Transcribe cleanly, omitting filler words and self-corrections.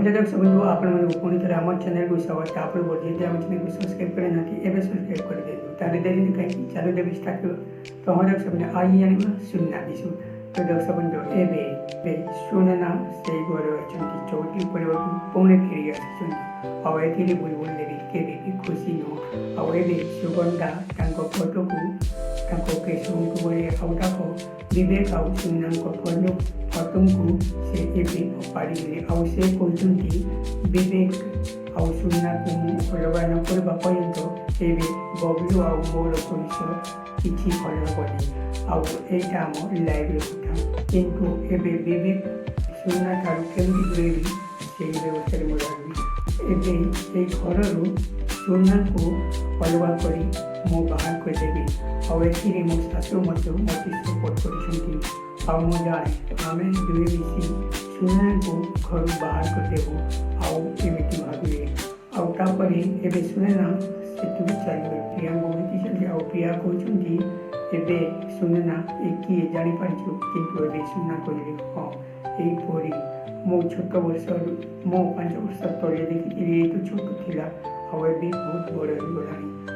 नमस्ते दर्शक बंधु आपण पुणी थे आम चैनल को स्वागत आप जब आम चैनल को सब्सक्राइब करें ना एवं सब्सक्राइब कर दिखाँ तारे देरी ने कहीं चलो देवी स्टार्ट तो हाँ दर्शक बंधु आई जाने सुनना दिशु तो दर्शक बंधु ए सुनना से घर अच्छा चौकी पर पुणे फेरी आती बुलबुल देवी के भी खुशी नो आए सुगंधा फोटो को केशव को बोले आउटा विवेक आउ सुनना फोटो को से एबे पारिले आउ से कहते विवेक आउ सुनना को अलग न करवा पर्यंत एबे बबलू आउ मोर परिचय किसी भल कले आउ एटा आम लाइव कथा किंतु एबे विवेक सुनना ठार केमती दूरेबी से व्यवस्था मुझे एबे घर सुनना को अलग कर मो बाहर करदेवी आए मो शाशु मत सपोर्ट कर आउ जाए आम दुए मिसी सुनना को घर बाहर करदेबू आमती भाविले आउपर एवं सुनना से चलिए प्रिया बहुत चलते आ प्रिया कहते एवं सुनना किए जापार कितु ए सुनना कहले हाँ यहीपरी मो छोट वर्ष मो 5 वर्ष तले देखी तो छोट थिला बहुत बड़ हो गलानी।